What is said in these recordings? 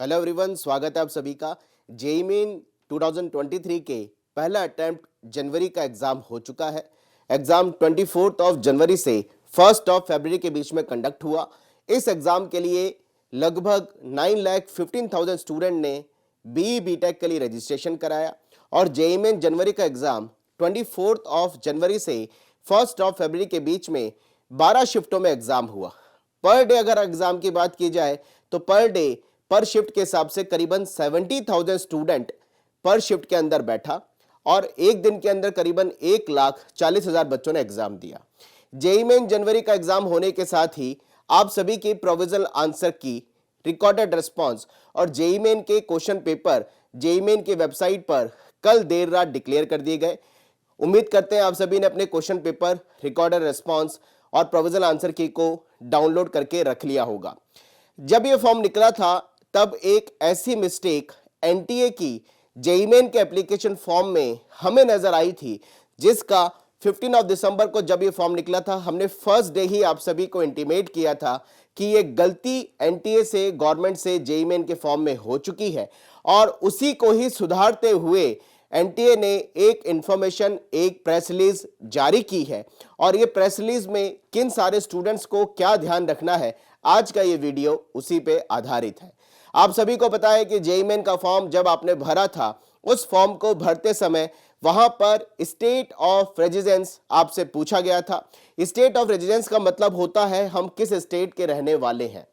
Hello everyone, स्वागत है आप सभी का। जेईई मेन 2023 के पहला अटेम्प्ट जनवरी का एग्जाम हो चुका है। एग्जाम 24 जनवरी से 1 फरवरी के बीच में कंडक्ट हुआ। इस एग्जाम के लिए लगभग 9,15,000 स्टूडेंट ने बीई बीटेक के लिए रजिस्ट्रेशन कराया और जेईई मेन जनवरी का एग्जाम 24 जनवरी से 1 फरवरी के बीच में 12 शिफ्टों में एग्जाम हुआ। पर डे अगर एग्जाम की बात की जाए तो पर डे पर शिफ्ट के हिसाब से करीबन 70,000 स्टूडेंट पर शिफ्ट के अंदर बैठा और एक दिन के अंदर करीबन 1,40,000 बच्चों ने एग्जाम दिया। जेईई मेन जनवरी का एग्जाम होने के साथ ही आप सभी की प्रोविजनल आंसर की रिकॉर्डेड रिस्पांस और जेईई मेन के क्वेश्चन पेपर जेईई मेन की वेबसाइट पर कल देर रात डिक्लेयर कर दिए गए। उम्मीद करते हैं आप सभी ने अपने क्वेश्चन पेपर, रिकॉर्डेड रिस्पांस और प्रोविजनल आंसर की को डाउनलोड करके रख लिया होगा। जब ये फॉर्म निकला था तब एक ऐसी मिस्टेक एनटीए की जेईई मेन के एप्लीकेशन फॉर्म में हमें नजर आई थी, जिसका 15 दिसंबर को जब ये फॉर्म निकला था हमने फर्स्ट डे ही आप सभी को इंटीमेट किया था कि ये गलती एनटीए से, गवर्नमेंट से जेईई मेन के फॉर्म में हो चुकी है और उसी को ही सुधारते हुए एनटीए ने एक इंफॉर्मेशन, एक प्रेस रिलीज जारी की है। और ये प्रेस रिलीज में किन सारे स्टूडेंट्स को क्या ध्यान रखना है, आज का ये वीडियो उसी पे आधारित है। आप सभी को पता है कि जेईई मेन का फॉर्म जब आपने भरा था, उस फॉर्म को भरते समय वहां पर स्टेट ऑफ रेजिडेंस आपसे पूछा गया था। स्टेट ऑफ रेजिडेंस का मतलब होता है हम किस स्टेट के रहने वाले हैं।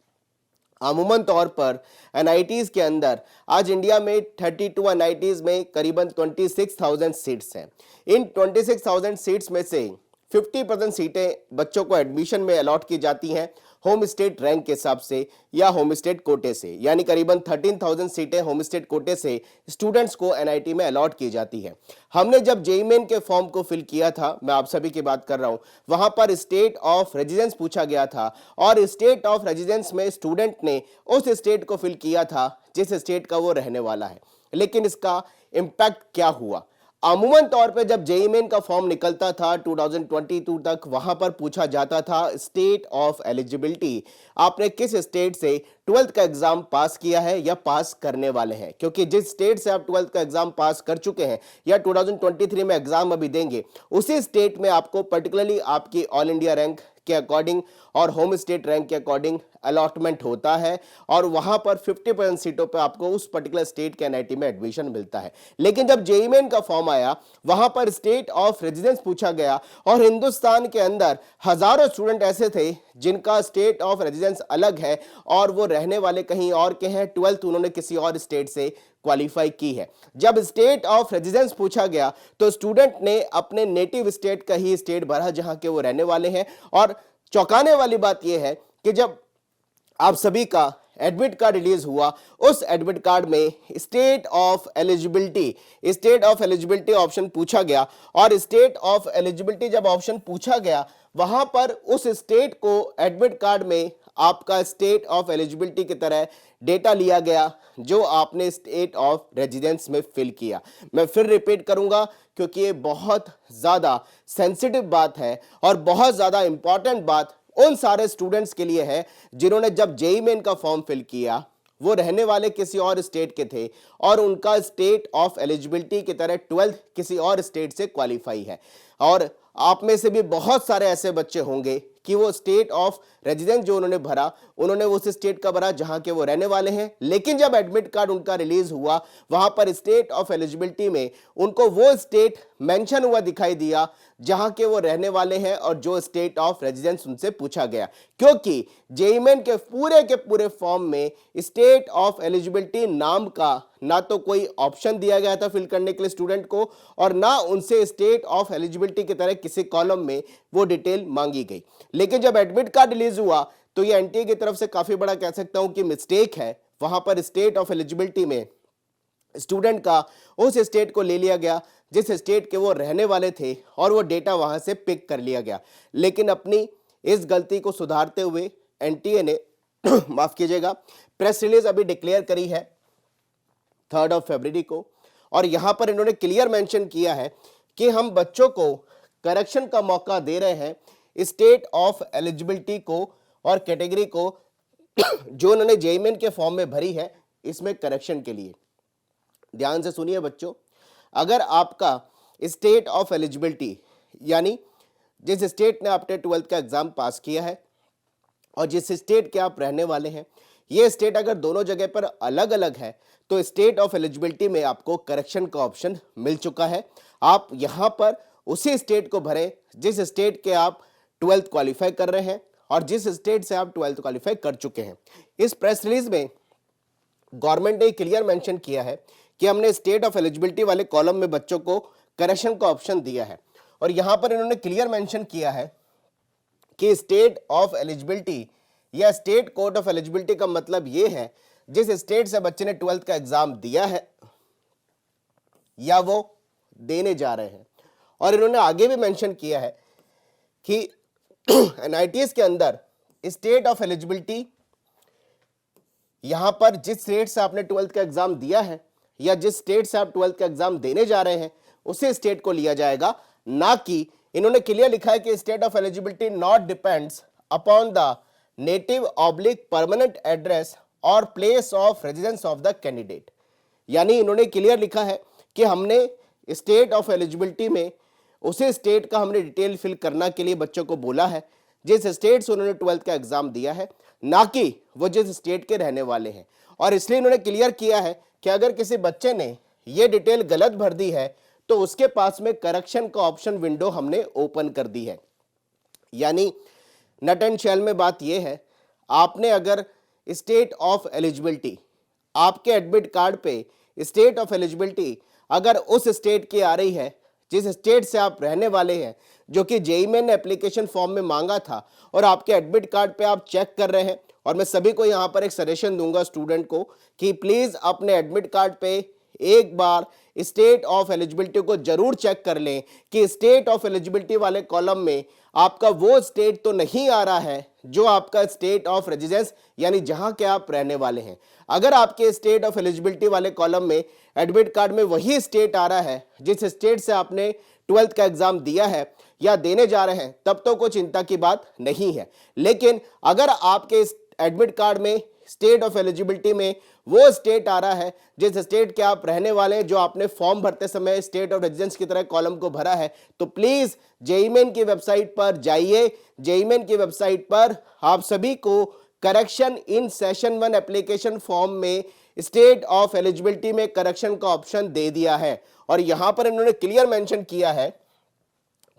अमूमन तौर पर एनआईटीज के अंदर आज इंडिया में 32 एनआईटीज में करीबन 26,000 सीट्स हैं। इन 26,000 सीट्स में से 50% सीटें बच्चों को एडमिशन में अलॉट की जाती हैं होम स्टेट रैंक के हिसाब से या होम स्टेट कोटे से, यानी करीबन 13,000 सीटें होम स्टेट कोटे से स्टूडेंट्स को एनआईटी में अलॉट की जाती है। हमने जब जेईई मेन के फॉर्म को फिल किया था, मैं आप सभी की बात कर रहा हूं, वहां पर स्टेट ऑफ रेजिडेंस पूछा गया था और स्टेट ऑफ रेजिडेंस में स्टूडेंट ने उस स्टेट को फिल किया था जिस स्टेट का वो रहने वाला है। लेकिन इसका इम्पैक्ट क्या हुआ? अमूमन तौर पे जब जेईई मेन का फॉर्म निकलता था 2022 तक, वहां पर पूछा जाता था स्टेट ऑफ एलिजिबिलिटी, आपने किस स्टेट से 12th का एग्जाम पास किया है या पास करने वाले हैं। क्योंकि जिस स्टेट से आप 12th का एग्जाम पास कर चुके हैं या 2023 में एग्जाम अभी देंगे, उसी स्टेट में आपको पर्टिकुलरली आपकी ऑल इंडिया रैंक के अकॉर्डिंग और होम स्टेट रैंक के अकॉर्डिंग अलॉटमेंट होता है और वहां पर 50% सीटों पर आपको उस पर्टिकुलर स्टेट के एनआईटी में एडमिशन मिलता है। लेकिन जब जेईई मेन का फॉर्म आया, वहां पर स्टेट ऑफ रेजिडेंस पूछा गया और हिंदुस्तान के अंदर हजारों स्टूडेंट ऐसे थे जिनका स्टेट ऑफ रेजिडेंस अलग है और वो रहने वाले कहीं और के हैं, 12th उन्होंने किसी और स्टेट से क्वालिफाई की है। जब स्टेट ऑफ रेजिडेंस पूछा गया तो स्टूडेंट ने अपने नेटिव स्टेट का ही स्टेट भरा जहां के वो रहने वाले हैं। और चौंकाने वाली बात यह है कि जब आप सभी का एडमिट कार्ड रिलीज हुआ, उस एडमिट कार्ड में स्टेट ऑफ एलिजिबिलिटी ऑप्शन पूछा गया और स्टेट ऑफ एलिजिबिलिटी जब ऑप्शन पूछा गया, वहां पर उस स्टेट को एडमिट कार्ड में आपका स्टेट ऑफ एलिजिबिलिटी की तरह डेटा लिया गया जो आपने स्टेट ऑफ रेजिडेंस में फिल किया। मैं फिर रिपीट करूंगा क्योंकि ये बहुत ज्यादा सेंसिटिव बात है और बहुत ज्यादा इंपॉर्टेंट बात उन सारे स्टूडेंट्स के लिए है जिन्होंने जब जेईई मेन का फॉर्म फिल किया वो रहने वाले किसी और स्टेट के थे और उनका स्टेट ऑफ एलिजिबिलिटी की तरह 12th किसी और स्टेट से क्वालिफाई है। और आप में से भी बहुत सारे ऐसे बच्चे होंगे कि वो स्टेट ऑफ रेजिडेंस जो उन्होंने भरा, उन्होंने उस स्टेट का भरा जहां के वो रहने वाले हैं, लेकिन जब एडमिट कार्ड उनका रिलीज हुआ वहां पर स्टेट ऑफ एलिजिबिलिटी में उनको वो स्टेट मेंशन हुआ दिखाई दिया जहां के वो रहने वाले हैं और जो स्टेट ऑफ रेजिडेंस उनसे पूछा गया। क्योंकि जेईई मेन के पूरे फॉर्म में स्टेट ऑफ एलिजिबिलिटी नाम का ना तो कोई ऑप्शन दिया गया था फिल करने के लिए स्टूडेंट को और ना उनसे स्टेट ऑफ एलिजिबिलिटी की तरह किसी कॉलम में वो डिटेल मांगी गई। लेकिन जब एडमिट कार्ड रिलीज हुआ तो ये एनटीए की तरफ से काफी बड़ा कह सकता हूं कि मिस्टेक है। वहां पर स्टेट ऑफ एलिजिबिलिटी में स्टूडेंट का उस स्टेट को ले लिया गया जिस स्टेट के वो रहने वाले थे और वो डेटा वहां से पिक कर लिया गया। लेकिन अपनी इस गलती को सुधारते हुए एनटीए ने माफ कीजिएगा, प्रेस रिलीज अभी डिक्लेयर करी है 3 फरवरी को और यहां पर इन्होंने क्लियर मेंशन किया है कि हम बच्चों को करेक्शन का मौका दे रहे हैं स्टेट ऑफ एलिजिबिलिटी को और कैटेगरी को जो उन्होंने जेईई मेन के फॉर्म में भरी है इसमें करेक्शन के लिए। ध्यान से सुनिए बच्चों, अगर आपका स्टेट ऑफ एलिजिबिलिटी यानी जिस स्टेट ने आपने 12th का एग्जाम पास किया है और जिस स्टेट के आप रहने वाले हैं, ये स्टेट अगर दोनों जगह पर अलग अलग है तो स्टेट ऑफ एलिजिबिलिटी में आपको करेक्शन का ऑप्शन मिल चुका है। आप यहाँ पर उसी स्टेट को भरें जिस स्टेट के आप 12th क्वालिफाई कर रहे हैं और जिस स्टेट से आप 12th क्वालिफाई कर चुके हैं। इस प्रेस रिलीज में गवर्नमेंट ने क्लियर मेंशन किया है कि हमने स्टेट ऑफ एलिजिबिलिटी वाले कॉलम में बच्चों को करेक्शन का ऑप्शन दिया है और यहां पर इन्होंने क्लियर मेंशन किया है कि स्टेट ऑफ एलिजिबिलिटी या स्टेट कोड ऑफ एलिजिबिलिटी का मतलब यह है जिस स्टेट से बच्चे ने 12th का एग्जाम दिया है या वो देने जा रहे हैं। और इन्होंने आगे भी मेंशन किया है कि एनआईटीएस के अंदर स्टेट ऑफ एलिजिबिलिटी यहां पर जिस स्टेट से आपने 12th का एग्जाम दिया है या जिस स्टेट से आप 12th का एग्जाम देने जा रहे हैं उसी स्टेट को लिया जाएगा, ना कि इन्होंने क्लियर लिखा है कि state of eligibility not depends upon the native oblique permanent address और place of residence of the candidate. यानी इन्होंने क्लियर लिखा है कि हमने स्टेट ऑफ एलिजिबिलिटी में उसी स्टेट का हमने डिटेल फिल करना के लिए बच्चों को बोला है जिस स्टेट से उन्होंने 12th का एग्जाम दिया है, ना कि वो जिस स्टेट के रहने वाले हैं। और इसलिए इन्होंने क्लियर किया है कि अगर किसी बच्चे ने ये डिटेल गलत भर दी है तो उसके पास में करेक्शन का ऑप्शन विंडो हमने ओपन कर दी है। यानी नट एंड शेल में बात यह है, आपने अगर स्टेट ऑफ एलिजिबिलिटी आपके एडमिट कार्ड पे स्टेट ऑफ एलिजिबिलिटी अगर उस स्टेट की आ रही है जिस स्टेट से आप रहने वाले हैं, जो कि जेईई मेन ने एप्लीकेशन फॉर्म में मांगा था और आपके एडमिट कार्ड पे आप चेक कर रहे हैं, और मैं सभी को यहाँ पर एक सजेशन दूंगा स्टूडेंट को कि प्लीज अपने एडमिट कार्ड पे एक बार स्टेट ऑफ एलिजिबिलिटी को जरूर चेक कर लें कि स्टेट ऑफ एलिजिबिलिटी वाले कॉलम में आपका वो स्टेट तो नहीं आ रहा है जो आपका स्टेट ऑफ रेजिडेंस यानी जहां के आप रहने वाले हैं। अगर आपके स्टेट ऑफ एलिजिबिलिटी वाले कॉलम में एडमिट कार्ड में वही स्टेट आ रहा है जिस स्टेट से आपने 12th का एग्जाम दिया है या देने जा रहे हैं, तब तो कोई चिंता की बात नहीं है। लेकिन अगर आपके एडमिट कार्ड में स्टेट ऑफ एलिजिबिलिटी में वो स्टेट आ रहा है जिस स्टेट के आप रहने वाले हैं, जो आपने फॉर्म भरते समय स्टेट ऑफ रेजिडेंस की तरह कॉलम को भरा है, तो प्लीज जेईई मेन की वेबसाइट पर जाइए। जेईई मेन की वेबसाइट पर आप सभी को correction in session 1 application form में स्टेट ऑफ एलिजिबिलिटी में करेक्शन का ऑप्शन दे दिया है और यहां पर इन्होंने क्लियर मेंशन किया है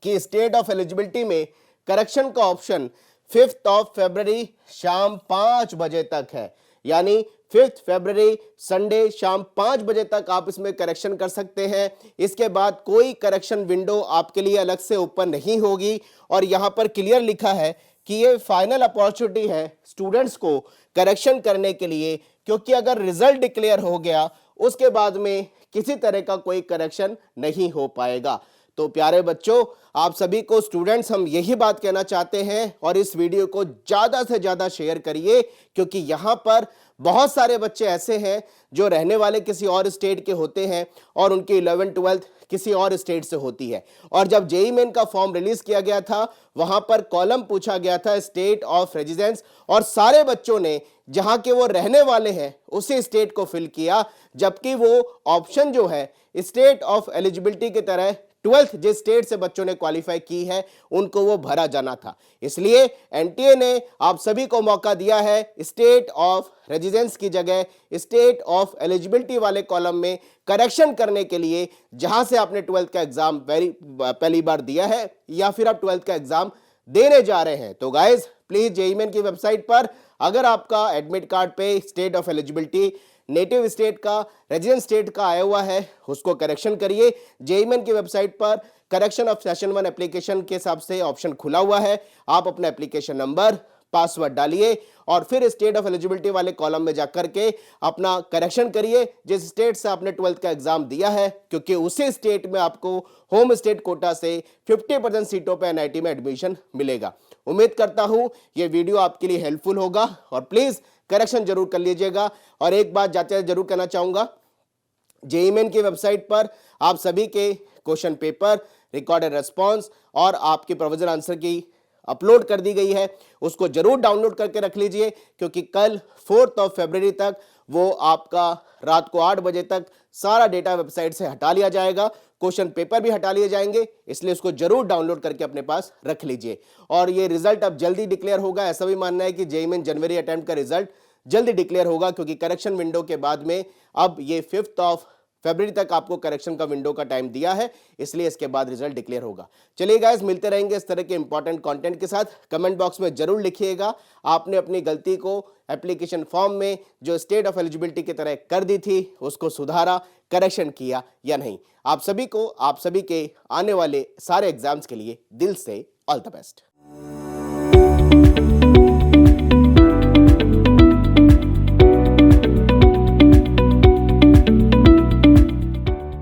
कि स्टेट ऑफ एलिजिबिलिटी में करेक्शन का ऑप्शन 5 फरवरी शाम 5 बजे तक है। यानी 5 फरवरी संडे शाम 5 बजे तक आप इसमें करेक्शन कर सकते हैं। इसके बाद कोई करेक्शन विंडो आपके लिए अलग से ओपन नहीं होगी और यहां पर क्लियर लिखा है कि ये फाइनल अपॉर्चुनिटी है स्टूडेंट्स को करेक्शन करने के लिए, क्योंकि अगर रिजल्ट डिक्लेयर हो गया उसके बाद में किसी तरह का कोई करेक्शन नहीं हो पाएगा। तो प्यारे बच्चों, आप सभी को स्टूडेंट्स हम यही बात कहना चाहते हैं और इस वीडियो को ज्यादा से ज्यादा शेयर करिए, क्योंकि यहां पर बहुत सारे बच्चे ऐसे हैं जो रहने वाले किसी और स्टेट के होते हैं और उनकी 11th 12th किसी और स्टेट से होती है। और जब जेईई मेन का फॉर्म रिलीज किया गया था वहां पर कॉलम पूछा गया था स्टेट ऑफ रेजिडेंस और सारे बच्चों ने जहां के वो रहने वाले हैं उसी स्टेट को फिल किया, जबकि वो ऑप्शन जो है स्टेट ऑफ एलिजिबिलिटी की तरह 12th जिस स्टेट से बच्चों ने क्वालिफाई की है उनको वो भरा जाना था। इसलिए एनटीए ने आप सभी को मौका दिया है स्टेट ऑफ रेजिडेंस की जगह स्टेट ऑफ एलिजिबिलिटी वाले कॉलम में करेक्शन करने के लिए, जहां से आपने 12th का एग्जाम पहली बार दिया है या फिर आप 12th का एग्जाम देने जा रहे हैं। तो गाइज प्लीज जेईई मेन की वेबसाइट पर अगर आपका एडमिट कार्ड पे state of eligibility native state का रेजिडेंट स्टेट का आया हुआ है उसको करेक्शन करिए। जेईई मेन की वेबसाइट पर करेक्शन ऑफ सेशन 1 एप्लीकेशन के हिसाब से ऑप्शन खुला हुआ है। आप अपना एप्लीकेशन नंबर पासवर्ड डालिए और फिर स्टेट ऑफ एलिजिबिलिटी वाले कॉलम में जाकर के अपना करेक्शन करिए जिस स्टेट से आपने 12th का एग्जाम दिया है, क्योंकि उसी स्टेट में आपको होम स्टेट कोटा से 50% सीटों पे एनआईटी में एडमिशन मिलेगा। उम्मीद करता हूं ये वीडियो आपके लिए हेल्पफुल होगा और प्लीज करेक्शन जरूर कर लीजिएगा। और एक बात जाते जरूर कहना चाहूंगा, जेईई मेन की वेबसाइट पर आप सभी के क्वेश्चन पेपर, रिकॉर्डेड रेस्पॉन्स और आपके प्रोविजन आंसर की अपलोड कर दी गई है, उसको जरूर डाउनलोड करके रख लीजिए, क्योंकि कल 4 फरवरी तक वो आपका रात को 8 बजे तक सारा डेटा वेबसाइट से हटा लिया जाएगा, क्वेश्चन पेपर भी हटा लिए जाएंगे, इसलिए उसको जरूर डाउनलोड करके अपने पास रख लीजिए। और ये रिजल्ट अब जल्दी डिक्लेयर होगा, ऐसा भी मानना है कि जेईई मेन जनवरी अटेम्प्ट का रिजल्ट जल्दी डिक्लेयर होगा, क्योंकि करेक्शन विंडो के बाद में अब ये 5 फरवरी तक आपको करेक्शन का विंडो का टाइम दिया है, इसलिए इसके बाद रिजल्ट डिक्लेयर होगा। चलिए गाइस, मिलते रहेंगे इस तरह के इंपॉर्टेंट कंटेंट के साथ। कमेंट बॉक्स में जरूर लिखिएगा आपने अपनी गलती को एप्लीकेशन फॉर्म में जो स्टेट ऑफ एलिजिबिलिटी की तरह कर दी थी उसको सुधारा, करेक्शन किया या नहीं। आप सभी को, आप सभी के आने वाले सारे एग्जाम्स के लिए दिल से ऑल द बेस्ट।